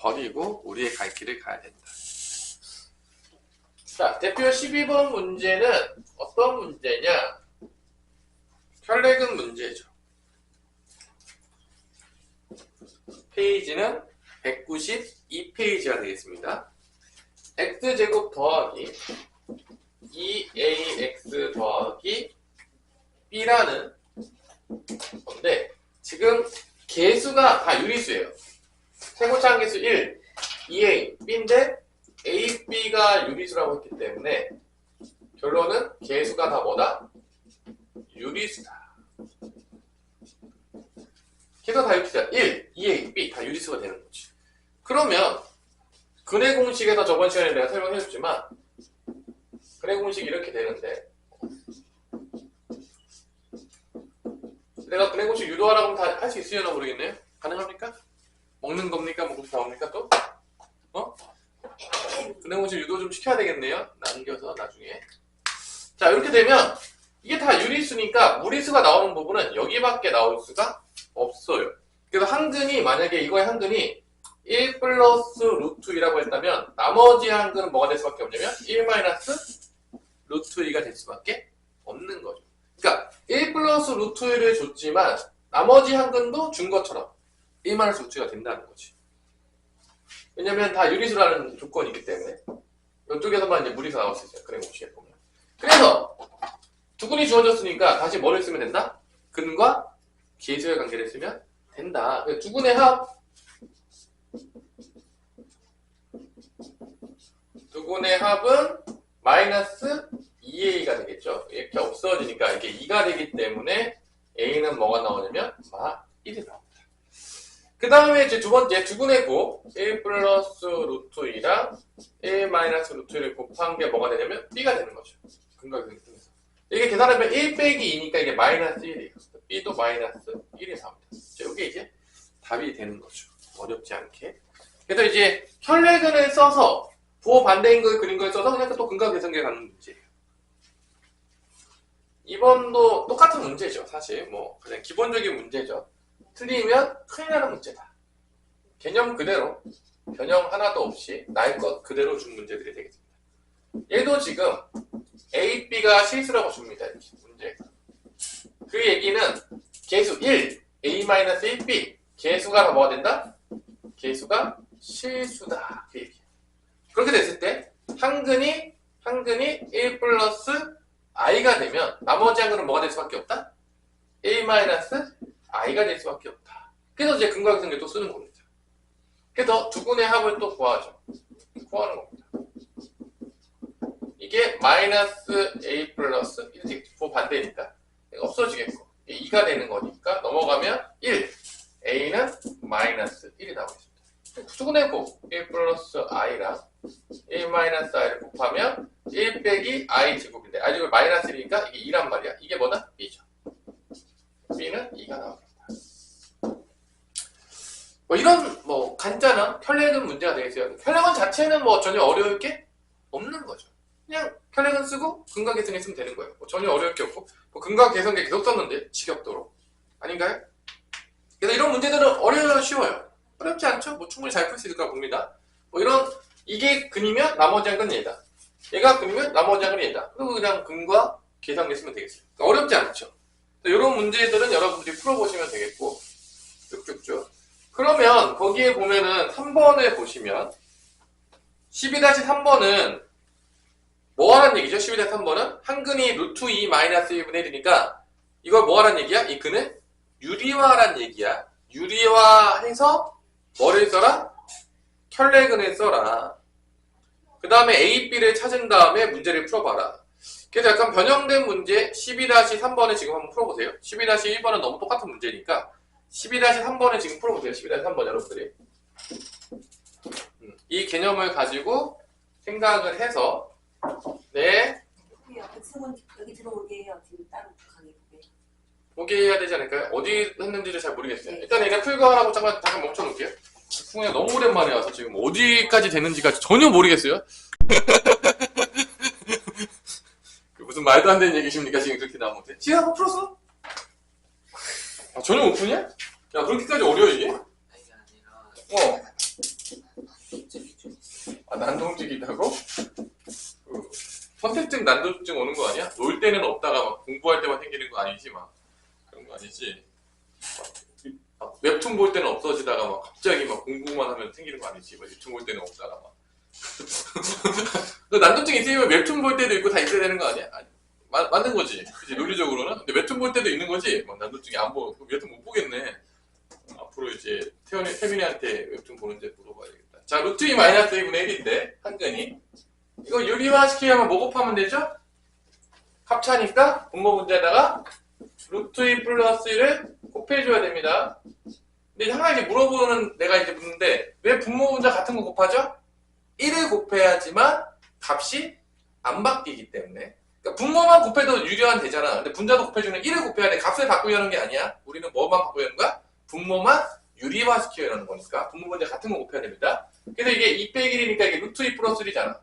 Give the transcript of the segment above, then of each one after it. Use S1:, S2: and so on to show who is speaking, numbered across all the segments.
S1: 버리고 우리의 갈 길을 가야 된다. 자, 대표 12번 문제는 어떤 문제냐? 혈액은 문제죠. 페이지는 192페이지가 되겠습니다. x제곱 더하기 2ax 더하기 b라는 건데, 지금 개수가 다 유리수예요. 최고차항 개수 1, 2a, b인데 a, b가 유리수라고 했기 때문에 결론은 개수가 다 뭐다? 유리수다. 개수가 다 유리수다. 1, 2a, b 다 유리수가 되는 거지. 그러면 근해 공식에서 저번 시간에 내가 설명해줬지만 근해 공식이 이렇게 되는데, 내가 근해 공식 유도하라고 하면 다 할 수 있으려나 모르겠네요. 가능합니까? 먹는 겁니까? 먹고 싶다 겁니까 또? 근해 공식 유도 좀 시켜야 되겠네요. 남겨서 나중에. 자, 이렇게 되면 이게 다 유리수니까 무리수가 나오는 부분은 여기밖에 나올 수가 없어요. 그래서 한근이, 만약에 이거의 한근이 1 플러스 루트 2라고 했다면 나머지 한근은 뭐가 될 수밖에 없냐면 1 마이너스 루트 2가 될 수밖에 없는 거죠. 그러니까 1 플러스 루트 1을 줬지만 나머지 한근도 준 것처럼 1 마이너스 루트 2가 된다는 거지. 왜냐면 다 유리수라는 조건이기 때문에 이쪽에서만 이제 무리수 나올 수 있어요. 그래 공식에 보면. 그래서 두 근이 주어졌으니까 다시 뭐를 쓰면 된다? 근과 계수의 관계를 쓰면 된다. 두 근의 합, 두 근의 합은 마이너스 2a가 되겠죠. 이렇게 없어지니까 이게 2가 되기 때문에 a는 뭐가 나오냐면 1이 나옵니다. 그 다음에 이제 두 번째 두 근의 곱 1 플러스 루트 2랑 1 마이너스 루트 1을 곱한 게 뭐가 되냐면 b가 되는 거죠. 근과 근을 통해서. 이게 계산하면 1 빼기 2니까 이게 마이너스 1이에요. b도 마이너스 1이 나옵니다. 이게 이제 답이 되는 거죠. 어렵지 않게. 그래서 이제 혈내근을 써서 부호 반대인 걸 그린 걸 써서 그냥 또 근과 계산계 가는 문제예요. 이번도 똑같은 문제죠. 사실 뭐 그냥 기본적인 문제죠. 틀리면 큰일 나는 문제다. 개념 그대로 변형 하나도 없이 날 것 그대로 준 문제들이 되겠습니다. 얘도 지금 A, B가 실수라고 줍니다. 이렇게 문제. 그 얘기는 개수 1, A-1B 개수가 다 뭐가 된다? 개수가 실수다. 그 얘기예요. 그렇게 됐을 때 한근이 1 플러스 i가 되면 나머지 한근은 뭐가 될 수밖에 없다? A-i가 될 수밖에 없다. 그래서 이제 근과 계산계 또 쓰는 겁니다. 그래서 두 근의 합을 또 구하죠. 구하는 겁니다. 이게 마이너스 a 플러스 1이 반대니까 없어지겠고 2가 되는 거니까 넘어가면 1, a는 마이너스 1이 나오겠습니다. 두 근의 곱 1 플러스 i랑 1 마이너스 i를 곱하면 1 빼기 i 제곱인데 i 제곱이 마이너스 1이니까 이게 2란 말이야. 이게 뭐다? b죠. b는 2가 나오겠다. 뭐 이런 뭐 간단한 혈내근 문제가 되겠어요. 혈내근 자체는 뭐 전혀 어려울 게 없는 거죠. 그냥 혈내근 쓰고 근과 계산계 쓰면 되는 거예요. 뭐 전혀 어려울 게 없고 뭐 근과 계산계 계속 썼는데 지겹도록 아닌가요? 그래서 이런 문제들은 쉬워요. 어렵지 않죠? 뭐 충분히 잘 풀 수 있을 거라 봅니다. 뭐 이런 이게 근이면 나머지 한 근은 얘다. 얘가 근이면 나머지 한 근은 얘다. 그리고 그냥 근과 계산계 쓰면 되겠어요. 그러니까 어렵지 않죠? 이런 문제들은 여러분들이 풀어보시면 되겠고 쭉쭉쭉. 그러면 거기에 보면은 3번을 보시면 12-3번은 뭐 하라는 얘기죠? 12-3번은 한 근이 루트 2 마이너스 1분의 1이니까 이걸 뭐 하라는 얘기야? 이 근을 유리화하라는 얘기야. 유리화해서 뭐를 써라? 혈내근을 써라. 그 다음에 A, B를 찾은 다음에 문제를 풀어봐라. 그래서 약간 변형된 문제 12-3번을 지금 한번 풀어보세요. 12-1번은 너무 똑같은 문제니까 12-3번을 지금 풀어보세요. 12-3번 여러분들이. 이 개념을 가지고 생각을 해서 네.
S2: 여기 들어오게 해요. 지금 따로 강의
S1: 보게 해야 되지 않을까요? 어디 했는지를 잘 모르겠어요. 일단 얘네 풀거 하라고 잠깐 멈춰놓을게요. 풍에 너무 오랜만에 와서 지금 어디까지 됐는지가 전혀 모르겠어요. 무슨 말도 안 되는 얘기십니까? 지금 그렇게 나오는데. 지금 한번 풀었어? 전혀 못 푸냐? 야, 그렇게까지 어려워 이게? 난동증이라고? 선택적 난동증 오는 거 아니야? 놀 때는 없다가 막 공부할 때만 생기는 거 아니지 막 그런 거 아니지? 막 웹툰 볼 때는 없어지다가 막 갑자기 막 공부만 하면 생기는 거 아니지? 막 유튜브 볼 때는 없다가 막 너 난동증 있으면 웹툰 볼 때도 있고 다 있어야 되는 거 아니야? 아니, 맞는 거지, 그치? 논리적으로는. 근데 웹툰 볼 때도 있는 거지? 막 난동증이 안 보고 웹툰 못 보겠네. 앞으로 이제 태민이한테 웹툰 보는데 물어봐야 되겠다. 자, 루트 2 마이너스 2분의 1인데 한근이 이거 유리화시키려면 뭐 곱하면 되죠? 합차니까 분모 문제에다가 루트 2 플러스 1을 곱해줘야 됩니다. 근데 항상 이제 물어보는 내가 이제 묻는데 왜 분모 문자 같은 거 곱하죠? 1을 곱해야지만 값이 안 바뀌기 때문에. 그러니까 분모만 곱해도 유리화는 되잖아. 근데 분자도 곱해주는 1을 곱해야 돼. 값을 바꾸려는 게 아니야. 우리는 뭐만 바꾸려는 거야? 분모만 유리화시키려는 거니까 분모 문제 같은 거 곱해야 됩니다. 그래서 이게 2 빼기 1이니까 이게 루트 2 플러스 1이잖아.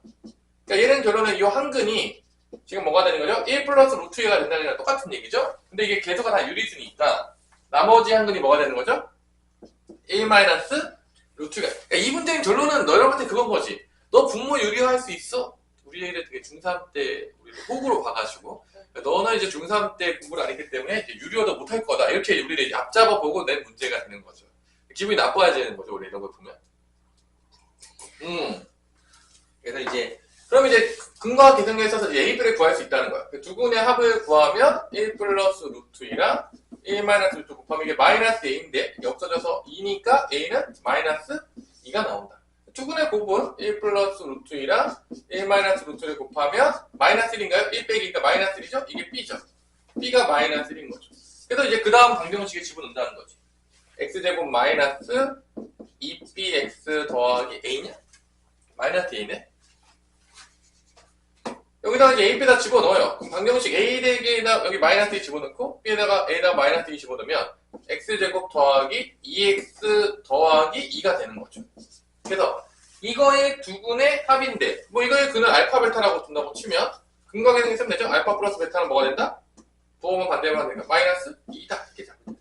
S1: 그러니까 얘는 결론은 이 한근이 지금 뭐가 되는 거죠? 1 플러스 루트 2가 된다는 거랑 똑같은 얘기죠? 근데 이게 계수가 다 유리수니까 나머지 한근이 뭐가 되는 거죠? 1 마이너스 루트 2가. 그러니까 이 문제의 결론은 너희한테 그건 거지. 너 분모 유리화 할 수 있어? 우리 애를 되게 중3 때 우리를 호구로 봐가지고 너는 이제 중3 때 공부를 안 했기 때문에 이제 유리화도 못할 거다. 이렇게 우리를 이제 앞잡아 보고 낸 문제가 되는 거죠. 기분이 나빠야 되는 거죠. 우리 이런 걸 보면. 그래서 이제 그럼 이제 근거와 계승에 있어서 이제 A들을 구할 수 있다는 거야. 두 군의 합을 구하면 1 플러스 루트 2랑 1 마이너스 루트 곱하면 이게 마이너스 A인데 이게 없어져서 2니까 A는 마이너스 2가 나온다. 두 군의 곱은 1 플러스 루트 2랑 1 마이너스 루트를 곱하면 마이너스 1인가요? 1 빼기니까 마이너스 1이죠? 이게 B죠. B가 마이너스 1인 거죠. 그래서 이제 그 다음 방정식에 집어넣는다는 거지. X제곱 마이너스 2BX 더하기 A냐? 마이너스 A네? 여기다가 이제 A, B에다 집어넣어요. 그럼 방정식 A 대기에다 여기 마이너스 2 집어넣고 B에다가 A에다 마이너스 2 집어넣으면 X제곱 더하기 2X 더하기 2가 되는 거죠. 그래서 이거의 두 군의 합인데 뭐 이거의 근을 알파 베타라고 둔다고 치면 근거 계승이 쓰면 되죠? 알파 플러스 베타는 뭐가 된다? 부호만 반대만 되니까 마이너스 2다 이렇게 잡는 거죠.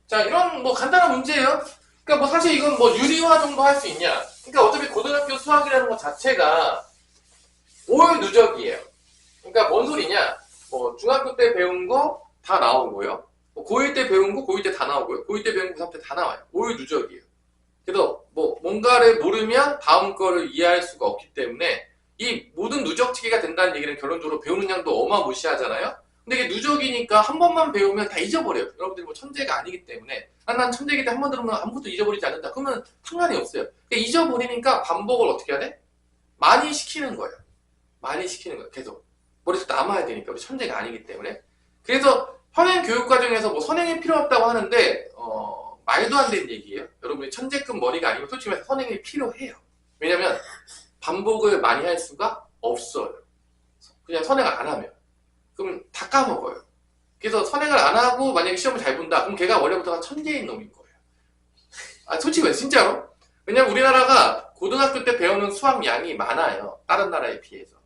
S1: 자, 이런 뭐 간단한 문제예요. 그러니까 뭐 사실 이건 뭐 유리화 정도 할 수 있냐? 그러니까 어차피 고등학교 수학이라는 것 자체가 올 누적이에요. 그러니까 뭔 소리냐? 뭐 중학교 때 배운 거 다 나오고요. 뭐 고1 때 배운 거 고2 때 다 나오고요. 고2 때 배운 거 고3 때 다 나와요. 올 누적이에요. 그래서 뭐 뭔가를 모르면 다음 거를 이해할 수가 없기 때문에 이 모든 누적치기가 된다는 얘기는 결론적으로 배우는 양도 어마무시하잖아요. 근데 이게 누적이니까 한 번만 배우면 다 잊어버려요. 여러분들이 뭐 천재가 아니기 때문에 난 천재이기 때문에 한 번 들으면 아무것도 잊어버리지 않는다. 그러면 상관이 없어요. 그러니까 잊어버리니까 반복을 어떻게 해야 돼? 많이 시키는 거예요. 많이 시키는 거예요. 계속 머릿속에 남아야 되니까 우리 천재가 아니기 때문에. 그래서 선행 교육 과정에서 뭐 선행이 필요 없다고 하는데 말도 안 되는 얘기예요. 여러분이 천재급 머리가 아니면 솔직히 말해서 선행이 필요해요. 왜냐면 반복을 많이 할 수가 없어요. 그냥 선행을 안 하면. 그럼 다 까먹어요. 그래서 선행을 안 하고 만약에 시험을 잘 본다. 그럼 걔가 원래부터가 천재인 놈인 거예요. 아, 솔직히 진짜로. 왜냐면 우리나라가 고등학교 때 배우는 수학 양이 많아요. 다른 나라에 비해서.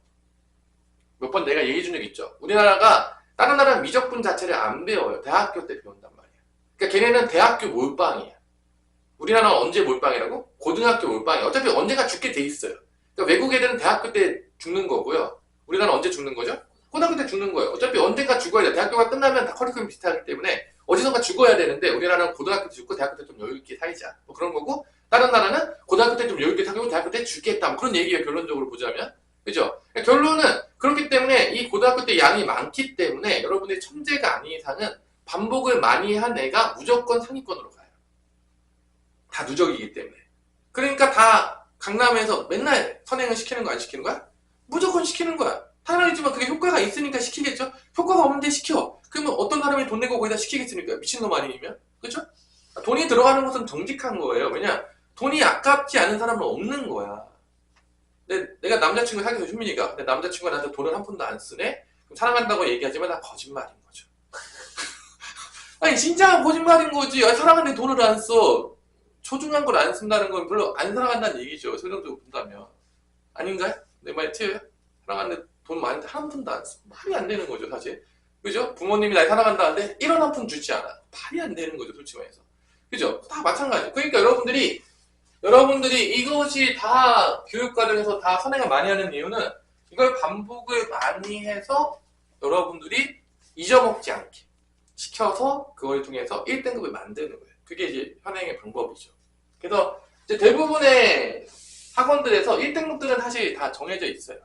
S1: 몇 번 내가 얘기해 준 적 있죠. 우리나라가 다른 나라는 미적분 자체를 안 배워요. 대학교 때 배운단 말이에요. 그러니까 걔네는 대학교 몰빵이야. 우리나라는 언제 몰빵이라고? 고등학교 몰빵이야. 어차피 언제가 죽게 돼 있어요. 그러니까 외국 애들은 대학교 때 죽는 거고요. 우리나라는 언제 죽는 거죠? 고등학교 때 죽는 거예요. 어차피 언젠가 죽어야 돼. 대학교가 끝나면 다 커리큘럼 비슷하기 때문에 어디선가 죽어야 되는데 우리나라는 고등학교 때 죽고 대학교 때 좀 여유있게 살자. 뭐 그런 거고 다른 나라는 고등학교 때 좀 여유있게 살고 대학교 때 죽겠다. 뭐 그런 얘기예요. 결론적으로 보자면. 그죠? 결론은 그렇기 때문에 이 고등학교 때 양이 많기 때문에 여러분들이 천재가 아닌 이상은 반복을 많이 한 애가 무조건 상위권으로 가요. 다 누적이기 때문에. 그러니까 다 강남에서 맨날 선행을 시키는 거 안 시키는 거야? 무조건 시키는 거야. 당연하지만 그게 효과가 있으니까 시키겠죠? 효과가 없는데 시켜. 그러면 어떤 사람이 돈 내고 거기다 시키겠습니까? 미친놈 아니면? 그죠? 돈이 들어가는 것은 정직한 거예요. 왜냐? 돈이 아깝지 않은 사람은 없는 거야. 내가 남자친구 사귀어서 휴민이가 근데 남자친구가 나한테 돈을 한 푼도 안 쓰네? 그럼 사랑한다고 얘기하지만 다 거짓말인 거죠. 아니 진짜 거짓말인 거지. 아니, 사랑하는데 돈을 안 써. 소중한 걸 안 쓴다는 건 별로 안 사랑한다는 얘기죠. 설정적으로 본다면. 아닌가요? 내 말이 틀려요? 사랑하는데 돈 많은데 한 푼도 안 써. 말이 안 되는 거죠 사실. 그죠? 부모님이 날 사랑한다는데 1원 한 푼 주지 않아. 말이 안 되는 거죠 솔직히 말해서. 그죠? 다 마찬가지죠. 그러니까 여러분들이 여러분들이 이것이 다 교육과정에서 다 선행을 많이 하는 이유는 이걸 반복을 많이 해서 여러분들이 잊어먹지 않게 시켜서 그걸 통해서 1등급을 만드는 거예요. 그게 이제 현행의 방법이죠. 그래서 이제 대부분의 학원들에서 1등급들은 사실 다 정해져 있어요.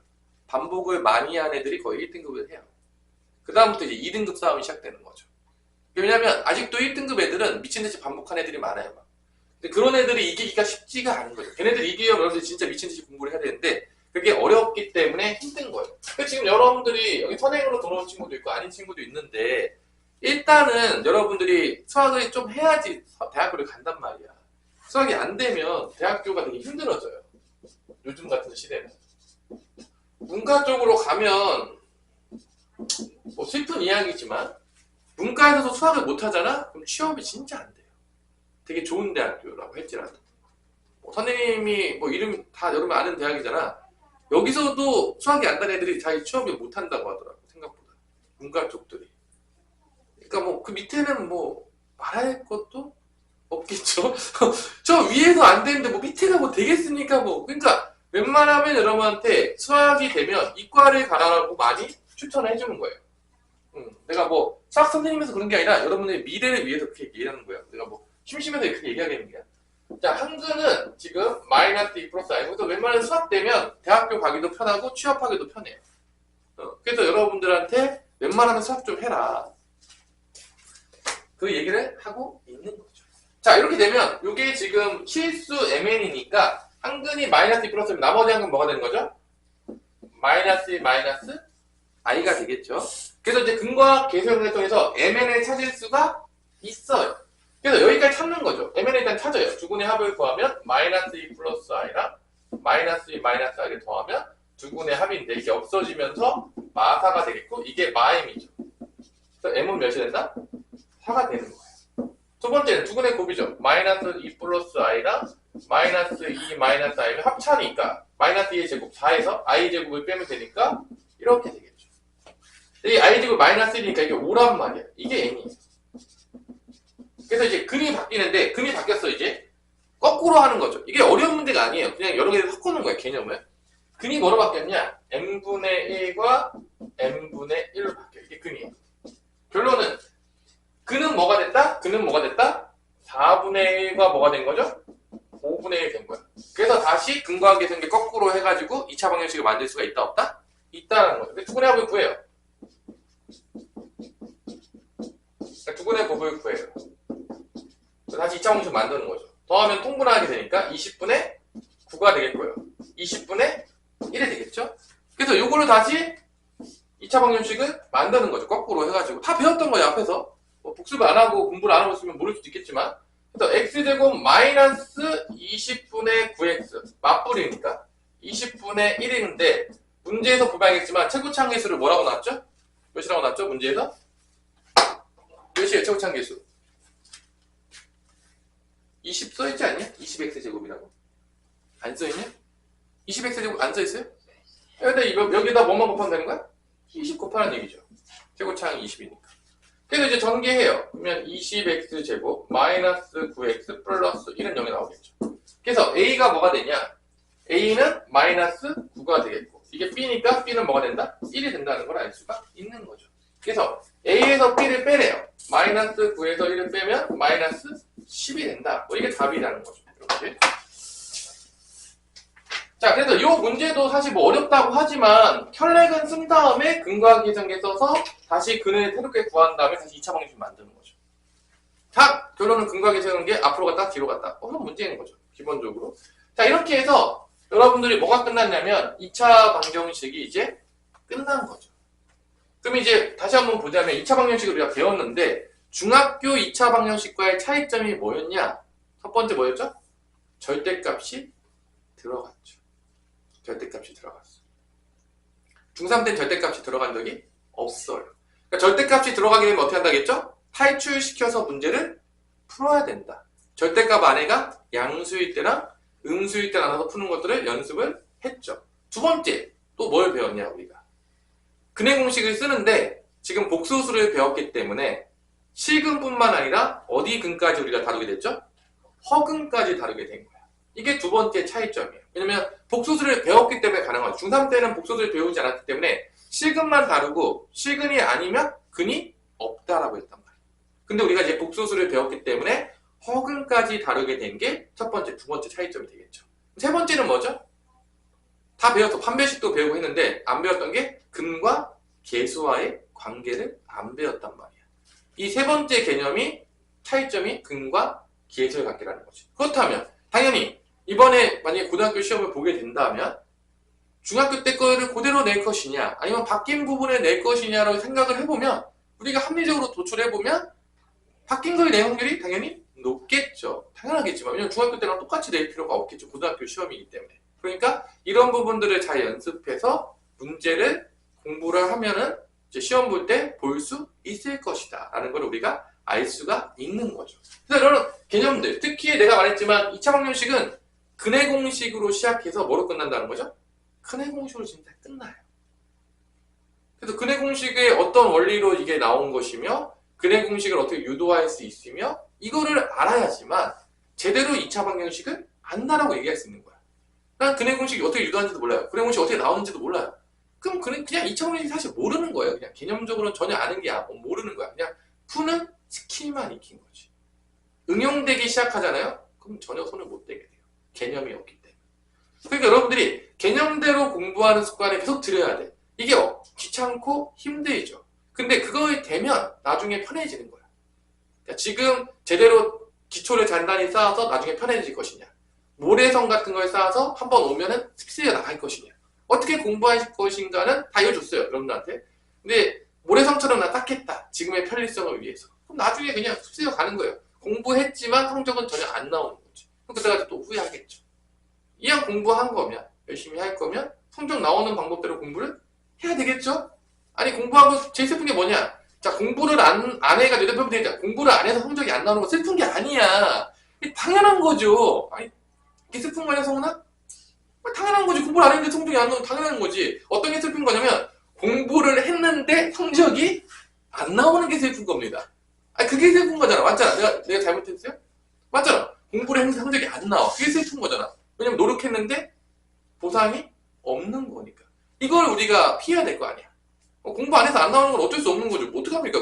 S1: 반복을 많이 한 애들이 거의 1등급을 해요. 그 다음부터 이제 2등급 싸움이 시작되는 거죠. 왜냐면 아직도 1등급 애들은 미친듯이 반복한 애들이 많아요. 근데 그런 애들이 이기기가 쉽지가 않은 거죠. 걔네들 이기려면 여러분들 진짜 미친듯이 공부를 해야 되는데 그게 어렵기 때문에 힘든 거예요. 근데 지금 여러분들이 여기 선행으로 들어온 친구도 있고 아닌 친구도 있는데 일단은 여러분들이 수학을 좀 해야지 대학교를 간단 말이야. 수학이 안 되면 대학교가 되게 힘들어져요. 요즘 같은 시대는. 문과 쪽으로 가면 뭐 슬픈 이야기지만 문과에서도 수학을 못하잖아? 그럼 취업이 진짜 안 돼요. 되게 좋은 대학교라고 할지라도. 뭐 선생님이 뭐 이름 다 여러분 아는 대학이잖아. 여기서도 수학이 안 되는 애들이 자기 취업을 못한다고 하더라고. 생각보다. 문과 쪽들이. 그러니까 뭐 그 밑에는 뭐 말할 것도 없겠죠. 저 위에서 안 되는데 뭐 밑에가 뭐 되겠습니까? 뭐 그러니까 웬만하면 여러분한테 수학이 되면 이과를 가라고 많이 추천을 해주는 거예요. 내가 뭐 수학 선생님에서 그런 게 아니라 여러분의 미래를 위해서 그렇게 얘기하는 거예요. 내가 뭐 심심해서 그렇게 얘기하겠는 거야. 자, 한글은 지금 마이너스 2 플러스 i고 또 웬만하면 수학 되면 대학교 가기도 편하고 취업하기도 편해요. 그래서 여러분들한테 웬만하면 수학 좀 해라. 그 얘기를 하고 있는 거죠. 자, 이렇게 되면 이게 지금 실수 mn이니까 한근이 마이너스 2 플러스면 나머지 한근 뭐가 되는 거죠? 마이너스 2 마이너스 i가 되겠죠. 그래서 이제 근과 계수형을 통해서 mn을 찾을 수가 있어요. 그래서 여기까지 찾는 거죠. mn을 일단 찾아요. 두 군의 합을 구하면 마이너스 2 플러스 i랑 마이너스 2 마이너스 i를 더하면 두 군의 합인데 이게 없어지면서 마사가 되겠고 이게 마임이죠. 그래서 m은 몇이 된다? 4가 되는 거예요. 두 번째는 두 군의 곱이죠. 마이너스 2 플러스 i랑 마이너스 2 마이너스 i면 합차니까 마이너스 2의 제곱 4에서 i 제곱을 빼면 되니까 이렇게 되겠죠. 이 i 제곱 마이너스 1이니까 이게 5란 말이야. 이게 n이에요. 그래서 이제 근이 바뀌는데 근이 바뀌었어. 이제 거꾸로 하는 거죠. 이게 어려운 문제가 아니에요. 그냥 여러 개를 섞어놓은 거야. 개념을. 근이 뭐로 바뀌었냐? n분의 1과 n분의 1로 바뀌어요. 이게 근이에요. 결론은 근은 뭐가 됐다? 근은 뭐가 됐다? 4분의 1과 뭐가 된 거죠? 5분의 1 된 거야. 그래서 다시 근과 계수형계 거꾸로 해가지고 2차 방정식을 만들 수가 있다 없다? 있다는 거죠. 두 군의 합을 구해요. 두 군의 곱을 구해요. 다시 2차 방정식 만드는 거죠. 더하면 통분하게 되니까 20분의 9가 되겠고요. 20분의 1이 되겠죠? 그래서 요거를 다시 2차 방정식을 만드는 거죠. 거꾸로 해가지고. 다 배웠던 거예요, 앞에서. 뭐 복습을 안 하고 공부를 안 하고 있으면 모를 수도 있겠지만. 그래서 x제곱 마이너스 20분의 9x. 맞불이니까 20분의 1인데, 문제에서 보면 알겠지만, 최고차항계수를 뭐라고 나왔죠? 몇이라고 나왔죠? 문제에서? 몇이에요, 최고차항계수? 20 써있지 않냐? 20x제곱이라고. 안 써있냐? 20x제곱 안 써있어요? 근데 여기다 뭐만 곱하면 되는 거야? 20 곱하는 얘기죠. 최고차항이 20이니까. 그래서 이제 전개해요. 그러면 20x제곱 마이너스 9x 플러스 1은 0이 나오겠죠. 그래서 a가 뭐가 되냐? a는 마이너스 9가 되겠고 이게 b니까 b는 뭐가 된다? 1이 된다는 걸 알 수가 있는 거죠. 그래서 a에서 b를 빼래요. 마이너스 9에서 1을 빼면 마이너스 10이 된다. 뭐 이게 답이라는 거죠. 이렇게. 자, 그래서 이 문제도 사실 뭐 어렵다고 하지만 혈렉은 쓴 다음에 근과 계수형계 써서 다시 근을 새롭게 구한 다음에 다시 2차 방정식 만드는 거죠. 자, 결론은 근과 계수형계 앞으로 갔다 뒤로 갔다. 그런 문제인 거죠. 기본적으로. 자, 이렇게 해서 여러분들이 뭐가 끝났냐면 2차 방정식이 이제 끝난 거죠. 그럼 이제 다시 한번 보자면 2차 방정식을 우리가 배웠는데 중학교 2차 방정식과의 차이점이 뭐였냐? 첫 번째 뭐였죠? 절대값이 들어갔죠. 절대값이 들어갔어. 중3 때는 절대값이 들어간 적이 없어요. 그러니까 절대값이 들어가게 되면 어떻게 한다겠죠? 탈출시켜서 문제를 풀어야 된다. 절대값 안에가 양수일 때랑 음수일 때 나눠서 푸는 것들을 연습을 했죠. 두 번째, 또 뭘 배웠냐 우리가? 근해 공식을 쓰는데 지금 복소수를 배웠기 때문에 실근뿐만 아니라 어디 근까지 우리가 다루게 됐죠? 허근까지 다루게 된 거야. 이게 두 번째 차이점이에요. 왜냐면 복소수를 배웠기 때문에 가능한 거죠. 중3 때는 복소수를 배우지 않았기 때문에 실근만 다르고 실근이 아니면 근이 없다라고 했단 말이에요. 근데 우리가 이제 복소수를 배웠기 때문에 허근까지 다루게 된 게 첫 번째, 두 번째 차이점이 되겠죠. 세 번째는 뭐죠? 다 배워서 판별식도 배우고 했는데 안 배웠던 게 근과 계수와의 관계를 안 배웠단 말이야. 이 세 번째 개념이 차이점이 근과 계수의 관계라는 거지. 그렇다면 당연히 이번에 만약에 고등학교 시험을 보게 된다면 중학교 때 거를 그대로 낼 것이냐 아니면 바뀐 부분을 낼 것이냐라고 생각을 해보면 우리가 합리적으로 도출해보면 바뀐 걸 낼 확률이 당연히 높겠죠. 당연하겠지만 왜냐면 중학교 때랑 똑같이 낼 필요가 없겠죠. 고등학교 시험이기 때문에. 그러니까 이런 부분들을 잘 연습해서 문제를 공부를 하면은 이제 시험 볼 때 볼 수 있을 것이다 라는 걸 우리가 알 수가 있는 거죠. 그래서 이런 개념들, 특히 내가 말했지만 2차 방정식은 근해 공식으로 시작해서 뭐로 끝난다는 거죠? 근해 공식으로 진짜 끝나요. 그래서 근해 공식의 어떤 원리로 이게 나온 것이며 근해 공식을 어떻게 유도할 수 있으며 이거를 알아야지만 제대로 2차 방정식을 안다라고 얘기할 수 있는 거야. 난 근해 공식이 어떻게 유도하는지도 몰라요. 근해 공식이 어떻게 나오는지도 몰라요. 그럼 그냥 2차 방정식이 사실 모르는 거예요. 그냥 개념적으로는 전혀 아는 게 모르는 거야. 그냥 푸는 스킬만 익힌 거지. 응용되기 시작하잖아요? 그럼 전혀 손을 못 대게 돼요. 개념이 없기 때문에. 그러니까 여러분들이 개념대로 공부하는 습관을 계속 들여야 돼. 이게 귀찮고 힘들죠. 근데 그거에 되면 나중에 편해지는 거야. 그러니까 지금 제대로 기초를 단단히 쌓아서 나중에 편해질 것이냐. 모래성 같은 걸 쌓아서 한번 오면은 습득이 나갈 것이냐. 어떻게 공부하실 것인가는 다 알려줬어요. 여러분들한테. 근데 모래성처럼 나 닦겠다. 지금의 편리성을 위해서. 그럼 나중에 그냥 습득이 가는 거예요. 공부했지만 성적은 전혀 안 나오는 거지. 그럼 그때까지 또 후회하겠죠. 이왕 공부한 거면, 열심히 할 거면 성적 나오는 방법대로 공부를 해야 되겠죠? 아니 공부하고 제일 슬픈 게 뭐냐? 자 공부를 안 해가지고 대표님 되니까 공부를 안 해서 성적이 안 나오는 거 슬픈 게 아니야. 이게 당연한 거죠. 아니 이게 슬픈 거냐 성훈아? 당연한 거지. 공부를 안 했는데 성적이 안 나오면 당연한 거지. 어떤 게 슬픈 거냐면 공부를 했는데 성적이 안 나오는 게 슬픈 겁니다. 아니 그게 슬픈 거잖아. 맞잖아. 내가 잘못했어요? 맞잖아. 공부를 했는데 성적이 안 나와. 그게 슬픈 거잖아. 왜냐면 노력했는데 보상이 없는 거니까. 이걸 우리가 피해야 될 거 아니야. 공부 안 해서 안 나오는 건 어쩔 수 없는 거죠. 뭐 어떡합니까?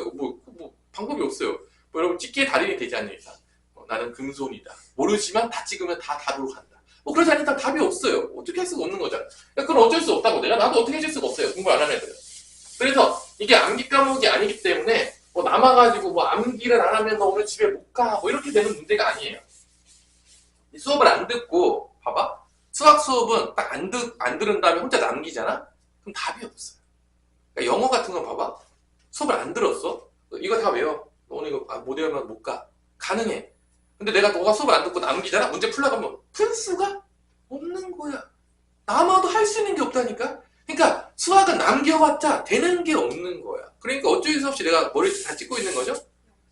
S1: 방법이 없어요. 뭐 여러분 찍기에 달인이 되지 않는 이상 나는 금손이다. 모르지만 다 찍으면 다 답으로 간다. 뭐 그러지 않는 이상 답이 없어요. 어떻게 할 수가 없는 거잖아. 그건 어쩔 수 없다고. 나도 어떻게 해줄 수가 없어요. 공부 안 하는 애들은. 그래서 이게 암기 과목이 아니기 때문에 뭐 남아가지고 뭐 암기를 안 하면 너 오늘 집에 못 가. 뭐 이렇게 되는 문제가 아니에요. 이 수업을 안 듣고 봐봐. 수학 수업은 딱 안 들은 다음에 혼자 남기잖아? 그럼 답이 없어요. 그러니까 영어 같은 거 봐봐. 수업을 안 들었어? 이거 다 외워. 너 오늘 이거 못 외우면 못 가. 가능해. 근데 너가 수업을 안 듣고 남기잖아? 문제 풀려고 하면 풀 수가 없는 거야. 남아도 할 수 있는 게 없다니까? 그러니까 수학은 남겨봤자 되는 게 없는 거야. 그러니까 어쩔 수 없이 내가 머리를 다 찍고 있는 거죠?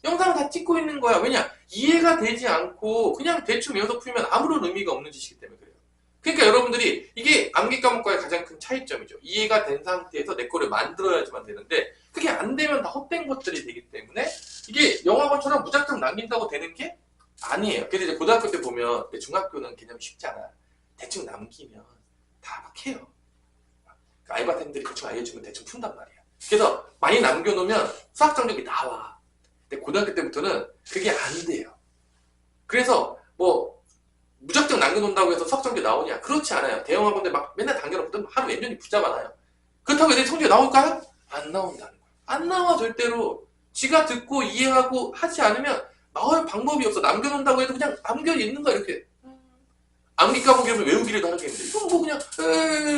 S1: 영상을 다 찍고 있는 거야. 왜냐? 이해가 되지 않고 그냥 대충 외워서 풀면 아무런 의미가 없는 지식이기 때문에 그래요. 그러니까 여러분들이 이게 암기 과목과의 가장 큰 차이점이죠. 이해가 된 상태에서 내 거를 만들어야지만 되는데 그게 안 되면 다 헛된 것들이 되기 때문에 이게 영화관처럼 무작정 남긴다고 되는 게 아니에요. 그래서 이제 고등학교 때 보면 중학교는 개념이 쉽잖아. 대충 남기면 다 막 해요. 그러니까 알바생들이 대충 알려주면 대충 푼단 말이야. 그래서 많이 남겨놓으면 수학 성적이 나와. 근데 고등학교 때부터는 그게 안 돼요. 그래서 뭐 무작정 남겨놓는다고 해서 수학 성적이 나오냐? 그렇지 않아요. 대형 학원들 막 맨날 당겨놓거든. 하루 몇 년이 붙잡아놔요. 그렇다고 내 성적이 나올까요? 안 나온다는 거야. 안 나와 절대로. 지가 듣고 이해하고 하지 않으면 나올 방법이 없어. 남겨놓는다고 해도 그냥 남겨 있는 거야 이렇게. 암기 과목이라면 외우기를 하는 게 있는데 이건 뭐 그냥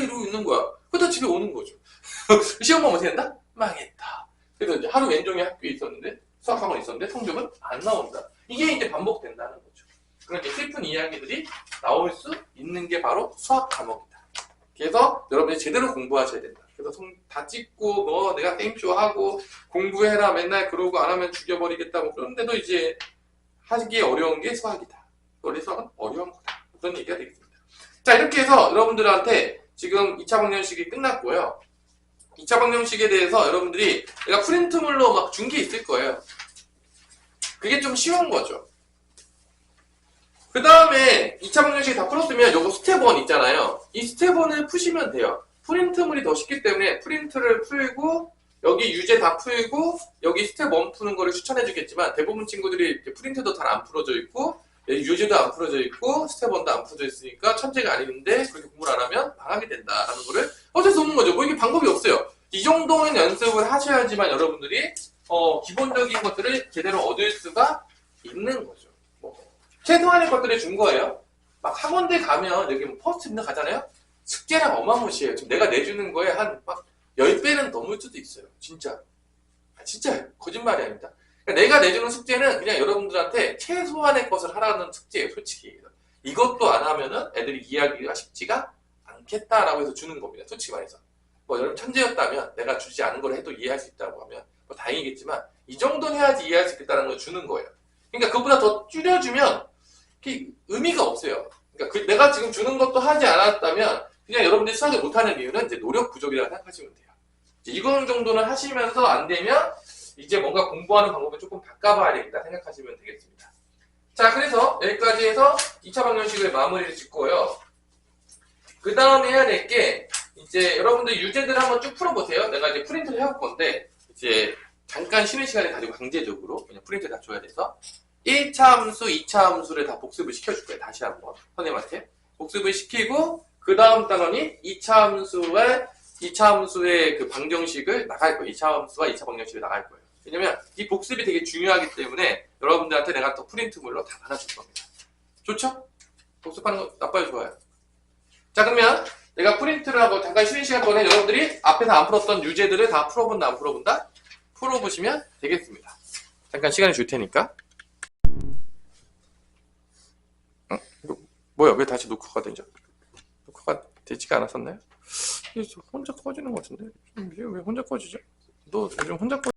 S1: 이러고 있는 거야. 그러다 집에 오는 거죠. 시험 보면 어떻게 된다? 망했다. 그래서 이제 하루 왼종일 학교에 있었는데 수학학원에 있었는데 성적은 안 나온다. 이게 이제 반복된다는 거죠. 그렇게 슬픈 이야기들이 나올 수 있는 게 바로 수학 과목이다. 그래서 여러분이 제대로 공부하셔야 된다. 그래서 다 찍고 뭐 내가 땡쇼하고 공부해라 맨날 그러고 안 하면 죽여버리겠다 뭐 그런데도 이제 하기 어려운 게 수학이다. 원래 수학은 어려운 거다. 그런 얘기가 되겠습니다. 자 이렇게 해서 여러분들한테 지금 2차 방정식이 끝났고요. 2차 방정식에 대해서 여러분들이 내가 프린트물로 막 준 게 있을 거예요. 그게 좀 쉬운 거죠. 그 다음에 2차 방정식이 다 풀었어요. 같으면 요거 스텝 1 있잖아요. 이 스텝 1을 푸시면 돼요. 프린트물이 더 쉽기 때문에 프린트를 풀고 여기 유제 다 풀고 여기 스텝 1 푸는 거를 추천해 주겠지만 대부분 친구들이 프린트도 잘 안 풀어져 있고 유제도 안 풀어져 있고 스텝 1도 안 풀어져 있으니까 천재가 아닌데 그렇게 공부를 안 하면 망하게 된다라는 거를 어쩔 수 없는 거죠. 뭐 이게 방법이 없어요. 이 정도는 연습을 하셔야지만 여러분들이 기본적인 것들을 제대로 얻을 수가 있는 거죠. 뭐 최소한의 것들을 준 거예요. 막 학원들 가면 여기 뭐 퍼스트 입는 가잖아요. 숙제량 어마무시해요. 지금 내가 내주는 거에 한 막 10배는 넘을 수도 있어요. 진짜. 진짜 거짓말이 아닙니다. 그러니까 내가 내주는 숙제는 그냥 여러분들한테 최소한의 것을 하라는 숙제예요. 솔직히. 이것도 안 하면은 애들이 이해하기가 쉽지가 않겠다라고 해서 주는 겁니다. 솔직히 말해서. 뭐 여러분 천재였다면 내가 주지 않은 걸 해도 이해할 수 있다고 하면 뭐 다행이겠지만 이 정도는 해야지 이해할 수 있겠다는 걸 주는 거예요. 그러니까 그보다 더 줄여주면 의미가 없어요. 그러니까 내가 지금 주는 것도 하지 않았다면 그냥 여러분들이 수학을 못하는 이유는 이제 노력 부족이라고 생각하시면 돼요. 이건 정도는 하시면서 안 되면 이제 뭔가 공부하는 방법을 조금 바꿔봐야 되겠다 생각하시면 되겠습니다. 자, 그래서 여기까지 해서 2차 방정식을 마무리를 짓고요. 그 다음에 해야 될 게 이제 여러분들 유제들 한번 쭉 풀어보세요. 내가 이제 프린트를 해올 건데 이제 잠깐 쉬는 시간을 가지고 강제적으로 그냥 프린트 다 줘야 돼서 1차 함수, 2차 함수를 다 복습을 시켜줄 거예요. 다시 한번 선생님한테 복습을 시키고 그 다음 단원이 2차 함수의 그 방정식을 나갈 거예요. 2차 함수와 2차 방정식을 나갈 거예요. 왜냐면 이 복습이 되게 중요하기 때문에 여러분들한테 내가 또 프린트물로 다 받아줄 겁니다. 좋죠? 복습하는 거 나빠요, 좋아요? 자, 그러면 내가 프린트를 하고 잠깐 쉬는 시간 동안에 여러분들이 앞에서 안 풀었던 유제들을 다 풀어본다, 안 풀어본다? 풀어보시면 되겠습니다. 잠깐 시간을 줄 테니까. 이거 뭐야? 왜 다시 녹화가 되죠? 녹화가 되지가 않았었나요? 이게 혼자 꺼지는 것 같은데? 왜 혼자 꺼지죠? 너 요즘 혼자 꺼